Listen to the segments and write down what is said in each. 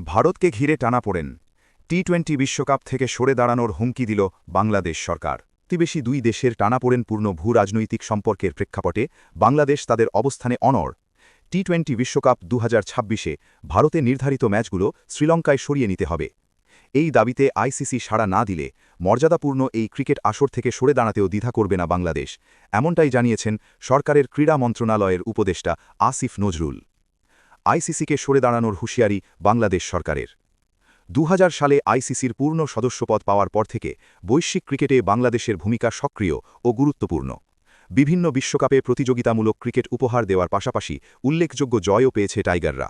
ভারতকে ঘিরে টানাপোড়েন টি-20 বিশ্বকাপ থেকে সরে দাঁড়ানোর হুমকি দিল বাংলাদেশ সরকার। প্রতিবেশী দুই দেশের টানাপোড়েনপূর্ণ ভূ-রাজনৈতিক সম্পর্কের প্রেক্ষাপটে বাংলাদেশ তাদের অবস্থানে অনড়। টি-20 বিশ্বকাপ 2026-এ ভারতে নির্ধারিত ম্যাচগুলো শ্রীলঙ্কায় সরিয়ে নিতে হবে। এই দাবিতে আইসিসি সাড়া না দিলে মর্যাদাপূর্ণ এই ক্রিকেট আসর থেকে সরে দাঁড়াতেও দ্বিধা করবে না বাংলাদেশ, এমনটাই জানিয়েছেন সরকারের ক্রীড়া মন্ত্রণালয়ের উপদেষ্টা আসিফ নজরুল। আইসিসিকে সরে দাঁড়ানোর হুঁশিয়ারি বাংলাদেশ সরকারের। 2000 সালে আইসিসির পূর্ণ সদস্যপদ পাওয়ার পর থেকে বৈশ্বিক ক্রিকেটে বাংলাদেশের ভূমিকা সক্রিয় ও গুরুত্বপূর্ণ। বিভিন্ন বিশ্বকাপে প্রতিযোগিতামূলক ক্রিকেট উপহার দেওয়ার পাশাপাশি উল্লেখযোগ্য জয়ও পেয়েছে টাইগাররা।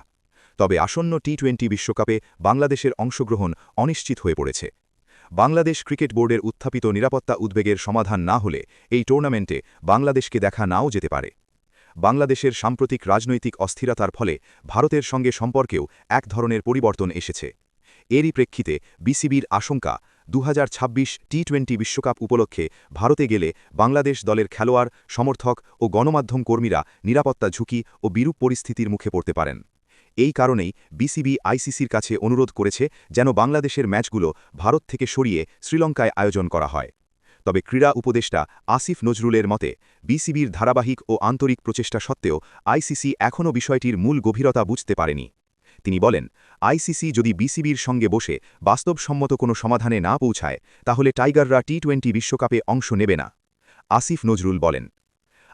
তবে আসন্ন টি-20 বিশ্বকাপে বাংলাদেশের অংশগ্রহণ অনিশ্চিত হয়ে পড়েছে। বাংলাদেশ ক্রিকেট বোর্ডের উত্থাপিত নিরাপত্তা উদ্বেগের সমাধান না হলে এই টুর্নামেন্টে বাংলাদেশকে দেখা নাও যেতে পারে। বাংলাদেশের সাম্প্রতিক রাজনৈতিক অস্থিরতার ফলে ভারতের সঙ্গে সম্পর্কেও এক ধরনের পরিবর্তন এসেছে। এরই প্রেক্ষিতে বিসিবির আশঙ্কা 2026 টি-20 বিশ্বকাপ উপলক্ষে ভারতে গেলে বাংলাদেশ দলের খেলোয়াড়, সমর্থক ও গণমাধ্যম কর্মীরা নিরাপত্তা ঝুঁকি ও বিরূপ পরিস্থিতির মুখে পড়তে পারেন। এই কারণেই বিসিবি আইসিসির কাছে অনুরোধ করেছে যেন বাংলাদেশের ম্যাচগুলো ভারত থেকে সরিয়ে শ্রীলঙ্কায় আয়োজন করা হয়। তবে ক্রীড়া উপদেষ্টা আসিফ নজরুলের মতে বিসিবির ধারাবাহিক ও আন্তরিক প্রচেষ্টা সত্ত্বেও আইসিসি এখনও বিষয়টির মূল গভীরতা বুঝতে পারেনি। তিনি বলেন, আইসিসি যদি বিসিবির সঙ্গে বসে বাস্তবসম্মত কোনো সমাধানে না পৌঁছায় তাহলে টাইগাররা টি-20 বিশ্বকাপে অংশ নেবে না। আসিফ নজরুল বলেন,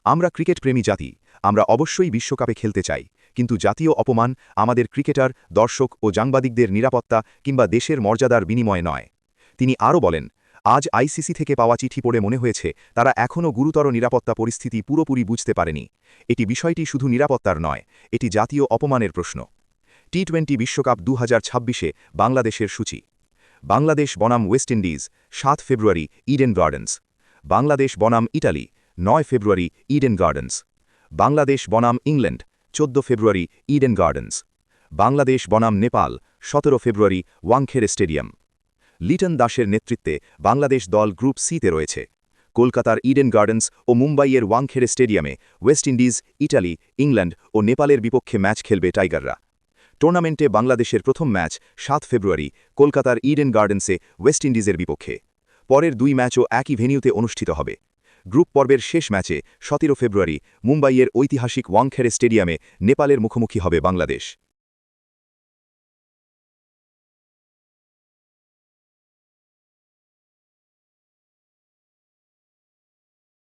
আমরা ক্রিকেটপ্রেমী জাতি, আমরা অবশ্যই বিশ্বকাপে খেলতে চাই, কিন্তু জাতীয় অপমান আমাদের ক্রিকেটার, দর্শক ও সাংবাদিকদের নিরাপত্তা কিংবা দেশের মর্যাদার বিনিময়ে নয়। তিনি আরও বলেন, আজ আইসিসি থেকে পাওয়া চিঠি পড়ে মনে হয়েছে তারা এখনও গুরুতর নিরাপত্তা পরিস্থিতি পুরোপুরি বুঝতে পারেনি। এটি বিষয়টি শুধু নিরাপত্তার নয়, এটি জাতীয় অপমানের প্রশ্ন। টি-20 বিশ্বকাপ 2026-এ বাংলাদেশের সূচি। বাংলাদেশ বনাম ওয়েস্ট ইন্ডিজ 7 ফেব্রুয়ারি ইডেন গার্ডেন্স। বাংলাদেশ বনাম ইটালি 9 ফেব্রুয়ারি ইডেন গার্ডেন্স। বাংলাদেশ বনাম ইংল্যান্ড 14 ফেব্রুয়ারি ইডেন গার্ডেন্স। বাংলাদেশ বনাম নেপাল 17 ফেব্রুয়ারি ওয়াংখেড়ে স্টেডিয়াম। লিটন দাসের নেতৃত্বে বাংলাদেশ দল গ্রুপ সিতে রয়েছে। কলকাতার ইডেন গার্ডেন্স ও মুম্বাইয়ের ওয়াংখেড়ে স্টেডিয়ামে ওয়েস্ট ইন্ডিজ, ইটালি, ইংল্যান্ড ও নেপালের বিপক্ষে ম্যাচ খেলবে টাইগাররা। টুর্নামেন্টে বাংলাদেশের প্রথম ম্যাচ 7 ফেব্রুয়ারি কলকাতার ইডেন গার্ডেন্সে ওয়েস্ট ইন্ডিজের বিপক্ষে। পরের দুই ম্যাচও একই ভেন্যুতে অনুষ্ঠিত হবে। গ্রুপ পর্বের শেষ ম্যাচে 17 ফেব্রুয়ারি মুম্বাইয়ের ঐতিহাসিক ওয়াংখেড়ে স্টেডিয়ামে নেপালের মুখোমুখি হবে বাংলাদেশ।